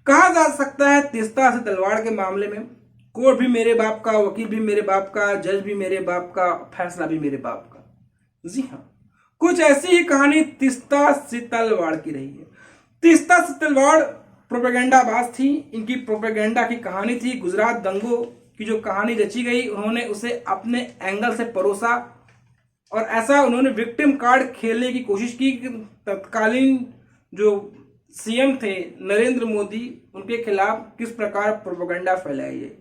कहा जा सकता है तीस्ता से तलवाड़ के मामले में कोर्ट भी मेरे बाप का, वकील भी मेरे बाप का, जज भी मेरे बाप का, फैसला भी मेरे बाप का। जी हाँ, कुछ ऐसी ही कहानी तीस्ता से तलवाड़ की रही है। तीस्ता से तलवाड़ प्रोपेगेंडाबाज थी। इनकी प्रोपेगेंडा की कहानी थी। गुजरात दंगों की जो कहानी रची गई, उन्होंने उसे अपने एंगल से परोसा और ऐसा उन्होंने विक्टिम कार्ड खेलने की कोशिश की कि तत्कालीन जो सीएम थे नरेंद्र मोदी, उनके खिलाफ किस प्रकार प्रोपेगेंडा फैलाई है।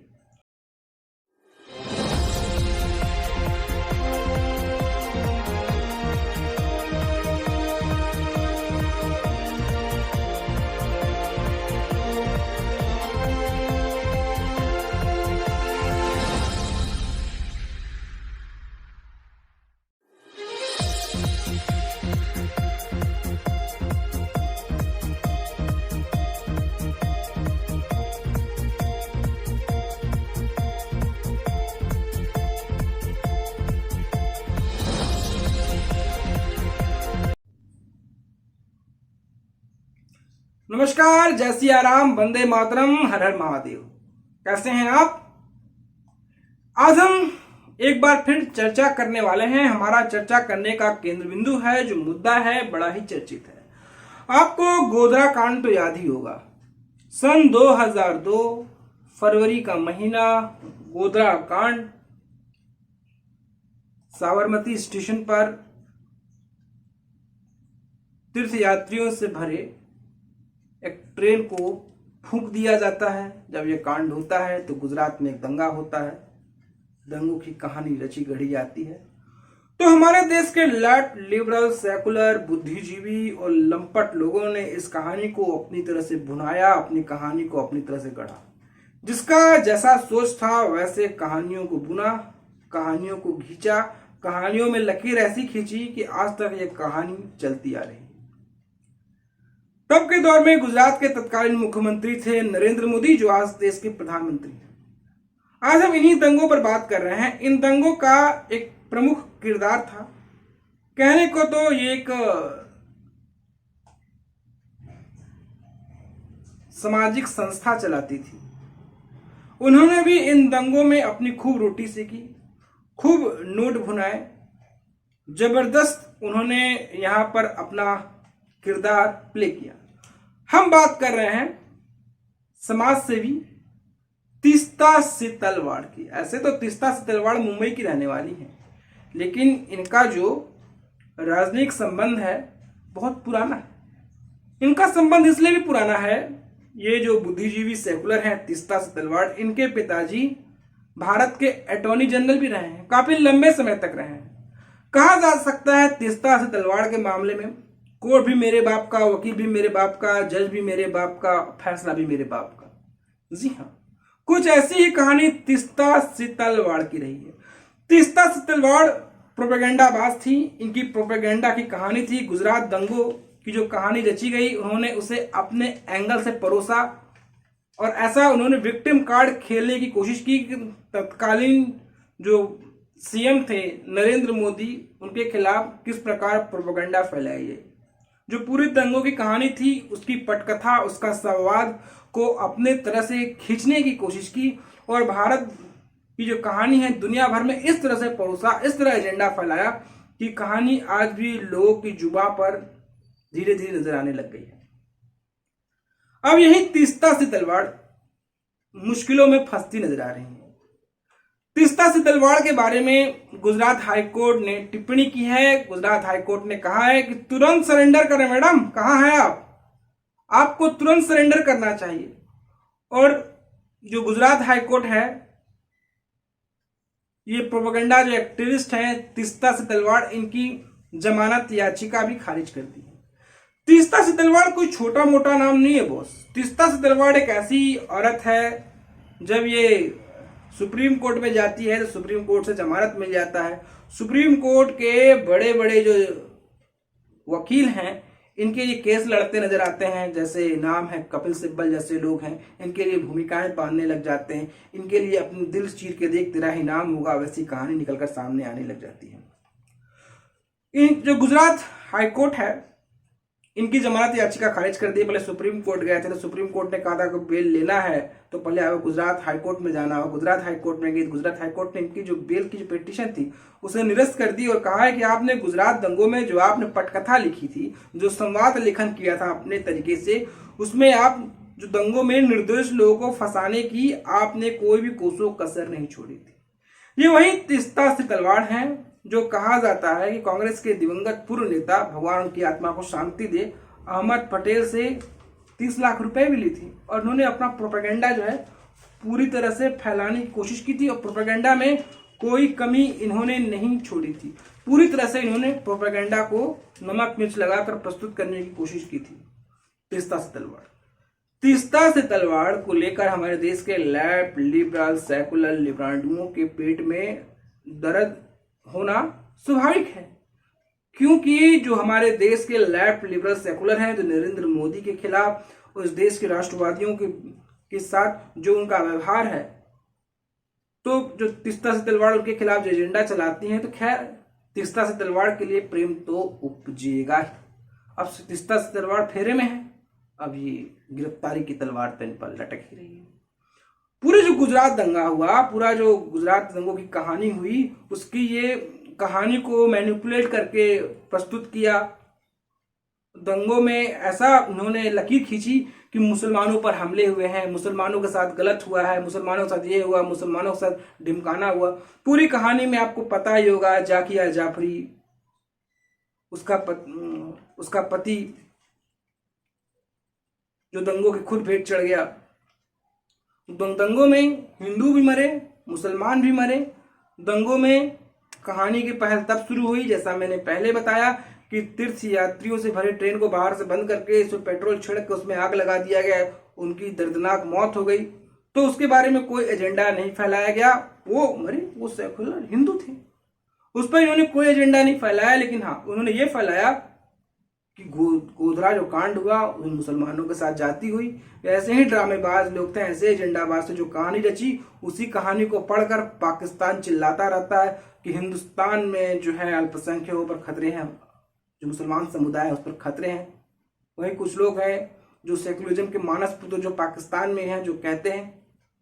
नमस्कार, जय सिया राम, वंदे मातरम, हर हर महादेव। कैसे हैं आप? आज हम एक बार फिर चर्चा करने वाले हैं। हमारा चर्चा करने का केंद्र बिंदु है, जो मुद्दा है, बड़ा ही चर्चित है। आपको गोधरा कांड तो याद ही होगा। सन 2002 फरवरी का महीना, गोधरा कांड। साबरमती स्टेशन पर तीर्थ यात्रियों से भरे एक ट्रेन को फूंक दिया जाता है। जब यह कांड होता है तो गुजरात में एक दंगा होता है। दंगों की कहानी रची गढ़ी जाती है। तो हमारे देश के लेफ्ट, लिबरल, सेकुलर, बुद्धिजीवी और लंपट लोगों ने इस कहानी को अपनी तरह से बुनाया, अपनी कहानी को अपनी तरह से गढ़ा। जिसका जैसा सोच था वैसे कहानियों को बुना, कहानियों को खींचा, कहानियों में लकीर ऐसी खींची कि आज तक यह कहानी चलती आ रही। तब के दौर में गुजरात के तत्कालीन मुख्यमंत्री थे नरेंद्र मोदी, जो आज देश के प्रधानमंत्री हैं। आज हम इन्हीं दंगों पर बात कर रहे हैं। इन दंगों का एक प्रमुख किरदार था। कहने को तो ये एक सामाजिक संस्था चलाती थी। उन्होंने भी इन दंगों में अपनी खूब रोटी सेकी, खूब नोट भुनाए। जबरदस्त उन्होंने यहां पर अपना किरदार प्ले किया। हम बात कर रहे हैं समाज सेवी तीस्ता से तलवाड़ की। ऐसे तो तीस्ता से तलवाड़ मुंबई की रहने वाली है, लेकिन इनका जो राजनीतिक संबंध है बहुत पुराना है। इनका संबंध इसलिए भी पुराना है, ये जो बुद्धिजीवी सेकुलर हैं तीस्ता से तलवाड़, इनके पिताजी भारत के अटॉर्नी जनरल भी रहे हैं, काफी लंबे समय तक रहे हैं। कहा जा सकता है तीस्ता से तलवाड़ के मामले में कोर्ट भी मेरे बाप का, वकील भी मेरे बाप का, जज भी मेरे बाप का, फैसला भी मेरे बाप का। जी हाँ, कुछ ऐसी ही कहानी तीस्ता से तलवाड़ की रही है। तीस्ता से तलवाड़ प्रोपेगेंडाबाज थी। इनकी प्रोपेगेंडा की कहानी थी। गुजरात दंगों की जो कहानी रची गई, उन्होंने उसे अपने एंगल से परोसा और ऐसा उन्होंने विक्टिम कार्ड खेलने की कोशिश की कि तत्कालीन जो सीएम थे नरेंद्र मोदी, उनके खिलाफ किस प्रकार प्रोपेगेंडा फैलाई है। जो पूरी दंगों की कहानी थी, उसकी पटकथा, उसका संवाद को अपने तरह से खींचने की कोशिश की और भारत की जो कहानी है दुनिया भर में इस तरह से परोसा, इस तरह एजेंडा फैलाया कि कहानी आज भी लोगों की जुबान पर धीरे धीरे नजर आने लग गई है। अब यही तीस्ता से तलवाड़ मुश्किलों में फंसती नजर आ रही है। तीस्ता से तलवाड़ के बारे में गुजरात हाईकोर्ट ने टिप्पणी की है। गुजरात हाईकोर्ट ने कहा है कि तुरंत सरेंडर करें। मैडम, कहां हैं आप? आपको तुरंत सरेंडर करना चाहिए। और जो गुजरात हाईकोर्ट है, ये प्रोपेगेंडा जो एक्टिविस्ट हैं तीस्ता से तलवाड़, इनकी जमानत याचिका भी खारिज कर दी है। तीस्ता से तलवाड़ कोई छोटा मोटा नाम नहीं है बॉस। तीस्ता से तलवाड़ एक ऐसी औरत है, जब ये सुप्रीम कोर्ट में जाती है तो सुप्रीम कोर्ट से जमानत मिल जाता है। सुप्रीम कोर्ट के बड़े बड़े जो वकील हैं, इनके लिए केस लड़ते नजर आते हैं। जैसे नाम है कपिल सिब्बल जैसे लोग हैं, इनके लिए भूमिकाएं बांधने लग जाते हैं। इनके लिए अपने दिल चीर के देख तेरा ही नाम होगा वैसी कहानी निकलकर सामने आने लग जाती है। इन जो गुजरात हाईकोर्ट है, इनकी जमानत याचिका खारिज कर दी। पहले सुप्रीम कोर्ट गए थे तो सुप्रीम कोर्ट ने कहा था कि बेल लेना है तो पहले आपको गुजरात हाईकोर्ट में जाना होगा। गुजरात हाईकोर्ट में गई, गुजरात हाईकोर्ट ने इनकी जो बेल की जो पिटीशन थी उसे निरस्त कर दी और कहा है कि आपने गुजरात दंगों में जो आपने पटकथा लिखी थी, जो संवाद लेखन किया था अपने तरीके से, उसमें आप जो दंगों में निर्दोष लोगों को फंसाने की आपने कोई भी कोसों कसर नहीं छोड़ी थी। ये वही तीस्ता सी तलवार है जो कहा जाता है कि कांग्रेस के दिवंगत पूर्व नेता, भगवान उनकी आत्मा को शांति दे, अहमद पटेल से 30 लाख रुपए भी ली थी और उन्होंने अपना प्रोपेगेंडा जो है पूरी तरह से फैलाने की कोशिश की थी और प्रोपेगेंडा में कोई कमी इन्होंने नहीं छोड़ी थी। पूरी तरह से इन्होंने प्रोपेगेंडा को नमक मिर्च लगाकर प्रस्तुत करने की कोशिश की थी। तीस्ता से तलवार, तीस्ता से तलवार को लेकर हमारे देश के लेफ्ट, लिबरल, सेकुलर लिबरालुओं के पेट में दर्द होना स्वाभाविक है, क्योंकि जो हमारे देश के लेफ्ट, लिबरल, सेकुलर हैं, जो नरेंद्र मोदी के खिलाफ, उस देश के राष्ट्रवादियों के साथ जो उनका व्यवहार है, तो जो तीस्ता से तलवार उनके खिलाफ जो एजेंडा चलाती हैं, तो खैर तीस्ता से तलवार के लिए प्रेम तो उपजेगा ही। अब तीस्ता से तलवार फेरे में है, अब ये गिरफ्तारी की तलवार पेन पर लटक ही रही है। पूरे जो गुजरात दंगा हुआ, पूरा जो गुजरात दंगों की कहानी हुई, उसकी ये कहानी को मैनिपुलेट करके प्रस्तुत किया। दंगों में ऐसा उन्होंने लकीर खींची कि मुसलमानों पर हमले हुए हैं, मुसलमानों के साथ गलत हुआ है, मुसलमानों के साथ ये हुआ, मुसलमानों के साथ ढिमकाना हुआ। पूरी कहानी में आपको पता ही होगा, जाकिया जाफरी, उसका पति जो दंगों की खुद भेंट चढ़ गया। दंगों में हिंदू भी मरे, मुसलमान भी मरे। दंगों में कहानी की पहल तब शुरू हुई, जैसा मैंने पहले बताया, कि तीर्थ यात्रियों से भरे ट्रेन को बाहर से बंद करके इसमें पेट्रोल छिड़क के उसमें आग लगा दिया गया, उनकी दर्दनाक मौत हो गई। तो उसके बारे में कोई एजेंडा नहीं फैलाया गया। वो सेकुलर हिंदू थे, उस पर इन्होंने कोई एजेंडा नहीं फैलाया। लेकिन हाँ, उन्होंने ये फैलाया कि गोधरा जो कांड हुआ उन मुसलमानों के साथ जाती हुई। ऐसे ही ड्रामेबाज लोग थे, ऐसे एजेंडाबाज थे जो कहानी रची, उसी कहानी को पढ़कर पाकिस्तान चिल्लाता रहता है कि हिंदुस्तान में जो है अल्पसंख्यकों पर खतरे हैं, जो मुसलमान समुदाय है उस पर खतरे हैं। वही कुछ लोग हैं जो सेकुलरिज्म के मानस पुत्र जो पाकिस्तान में हैं, जो कहते हैं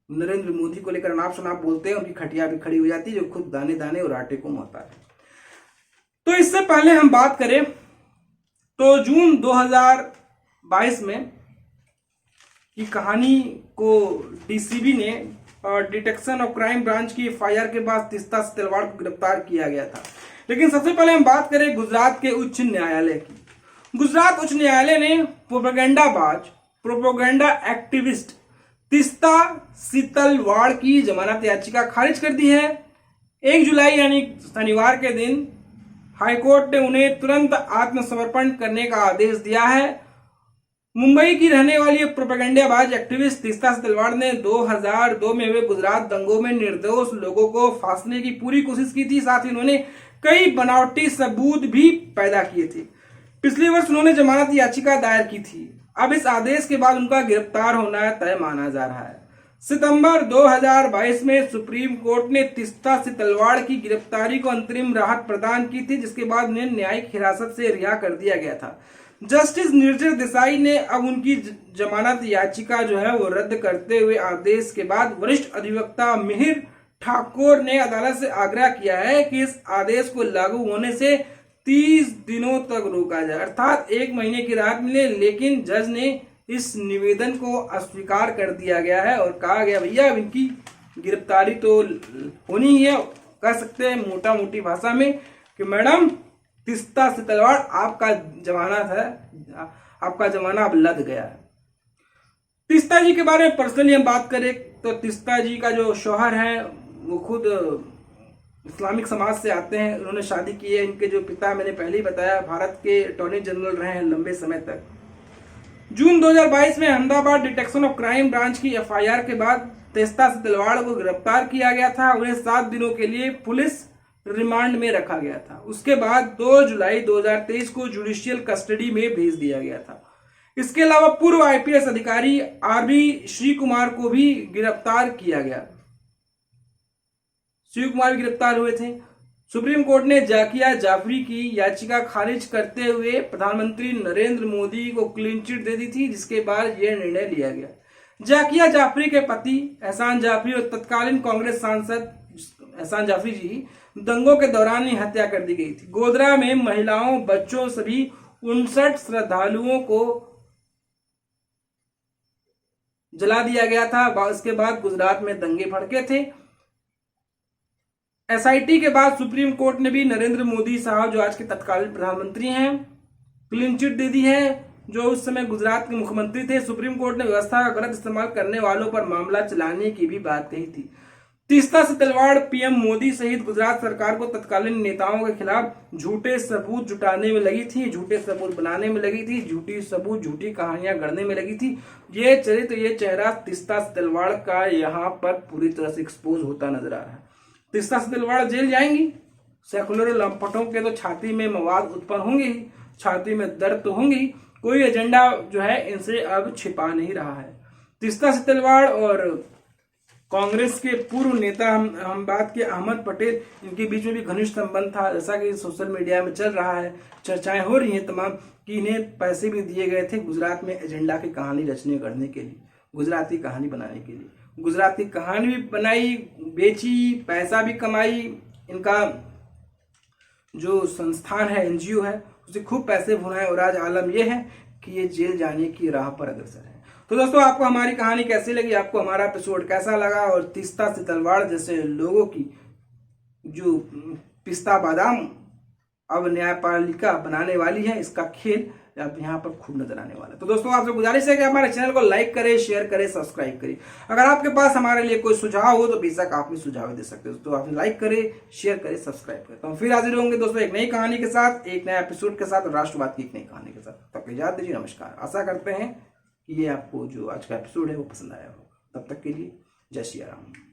नरेंद्र मोदी को लेकर अनाप शनाप बोलते हैं, उनकी खटिया भी खड़ी हो जाती है, जो खुद दाने दाने और आटे को मोहता है। तो इससे पहले हम बात करें तो जून 2022 में की कहानी को डीसीबी ने डिटेक्शन ऑफ क्राइम ब्रांच की एफआईआर के बाद तीस्ता से तलवार को गिरफ्तार किया गया था। लेकिन सबसे पहले हम बात करें गुजरात के उच्च न्यायालय की। गुजरात उच्च न्यायालय ने प्रोपेगेंडा एक्टिविस्ट तीस्ता से तलवार की जमानत याचिका खारिज कर दी है। 1 जुलाई यानी शनिवार के दिन हाईकोर्ट ने उन्हें तुरंत आत्मसमर्पण करने का आदेश दिया है। मुंबई की रहने वाली प्रोपेगेंडाबाज एक्टिविस्ट तीस्ता से तलवार ने 2002 में हुए गुजरात दंगों में निर्दोष लोगों को फांसने की पूरी कोशिश की थी। साथ ही उन्होंने कई बनावटी सबूत भी पैदा किए थे। पिछले वर्ष उन्होंने जमानत याचिका दायर की थी। अब इस आदेश के बाद उनका गिरफ्तार होना तय माना जा रहा है। सितंबर 2022 में सुप्रीम कोर्ट ने तीस्ता से तलवार की गिरफ्तारी को अंतरिम राहत प्रदान की थी, जिसके बाद उन्हें न्यायिक हिरासत से रिहा कर दिया गया था। जस्टिस निर्जर देसाई ने अब उनकी जमानत याचिका जो है वो रद्द करते हुए आदेश के बाद वरिष्ठ अधिवक्ता मिहिर ठाकुर ने अदालत से आग्रह किया है कि इस आदेश को लागू होने से 30 दिनों तक रोका जाए, अर्थात 1 महीने की राहत मिले। लेकिन जज ने इस निवेदन को अस्वीकार कर दिया गया है और कहा गया भैया अब इनकी गिरफ्तारी तो होनी ही है। कह सकते हैं मोटा मोटी भाषा में कि मैडम तीस्ता से तलवार आपका जमानत है, आपका जमाना अब लद गया है। तीस्ता जी के बारे में पर्सनली हम बात करें तो तीस्ता जी का जो शौहर है वो खुद इस्लामिक समाज से आते हैं। उन्होंने शादी की है। इनके जो पिता मैंने पहले ही बताया भारत के अटॉर्नी जनरल रहे हैं लंबे समय तक। जून 2022 में Ahmedabad detection of crime branch की एफआईआर के बाद तीस्ता से तलवार को गिरफ्तार किया गया था। उन्हें 7 दिनों के लिए पुलिस रिमांड में रखा गया था। उसके बाद 2 जुलाई 2023 को जुडिशियल कस्टडी में भेज दिया गया था। इसके अलावा पूर्व आईपीएस अधिकारी आरबी श्री कुमार को भी गिरफ्तार किया गया। श्री कुमार भी गिरफ्तार हुए थे। सुप्रीम कोर्ट ने जाकिया जाफरी की याचिका खारिज करते हुए प्रधानमंत्री नरेंद्र मोदी को क्लीन चिट दे दी थी, जिसके बाद यह निर्णय लिया गया। जाकिया जाफरी के पति एहसान जाफरी और तत्कालीन कांग्रेस सांसद एहसान जाफरी जी दंगों के दौरान ही हत्या कर दी गई थी। गोधरा में महिलाओं, बच्चों सभी 59 श्रद्धालुओं को जला दिया गया था। इसके बाद गुजरात में दंगे भड़के थे। एसआईटी के बाद सुप्रीम कोर्ट ने भी नरेंद्र मोदी साहब, जो आज के तत्कालीन प्रधानमंत्री हैं, क्लीन चिट दे दी है, जो उस समय गुजरात के मुख्यमंत्री थे। सुप्रीम कोर्ट ने व्यवस्था का गलत इस्तेमाल करने वालों पर मामला चलाने की भी बात कही थी। तीस्ता से तलवाड़ पीएम मोदी सहित गुजरात सरकार को तत्कालीन नेताओं के खिलाफ झूठे सबूत जुटाने में लगी थी, झूठे सबूत बनाने में लगी थी, झूठी सबूत, झूठी कहानियां गढ़ने में लगी थी। ये चरित्र, ये चेहरा तीस्ता से तलवाड़ का यहाँ पर पूरी तरह से एक्सपोज होता नजर आ रहा है। तीस्ता से तलवाड़ जेल जाएंगी, सेकुलर लंपटों के तो छाती में मवाद उत्पन्न होंगे ही, छाती में दर्द तो होंगे ही। कोई एजेंडा जो है इनसे अब छिपा नहीं रहा है। तीस्ता से तलवाड़ और कांग्रेस के पूर्व नेता हम बात के अहमद पटेल, इनके बीच में भी घनिष्ठ संबंध था, जैसा कि सोशल मीडिया में चल रहा है, चर्चाएं हो रही हैं तमाम कि इन्हें पैसे भी दिए गए थे गुजरात में एजेंडा की कहानी रचने करने के लिए, गुजराती कहानी बनाने के लिए। गुजराती कहानी भी बनाई, बेची, पैसा भी कमाई। इनका जो संस्थान है, एनजीओ है, उसे खूब पैसे भुनाए और आज आलम यह है कि ये जेल जाने की राह पर अग्रसर है। तो दोस्तों, आपको हमारी कहानी कैसी लगी, आपको हमारा एपिसोड कैसा लगा, और तीस्ता से तलवाड़ जैसे लोगों की जो पिस्ता बादाम अब न्यायपालिका बनाने वाली है, इसका खेल अब यहाँ पर खूब नजर आने वाला है। तो दोस्तों, आपसे गुजारिश है कि हमारे चैनल को लाइक करें, शेयर करें, सब्सक्राइब करें। अगर आपके पास हमारे लिए कोई सुझाव हो तो बेशक आप भी सुझाव दे सकते हो। तो आप लाइक करें, शेयर करें, सब्सक्राइब करें। तो हम फिर हाजिर होंगे दोस्तों एक नई कहानी के साथ, एक नया एपिसोड के साथ, और राष्ट्रवाद की एक नई कहानी के साथ। तब तक इजाजत दीजिए, नमस्कार। आशा करते हैं कि ये आपको जो आज का एपिसोड है वो पसंद आया होगा। तब तक के लिए जय श्री राम।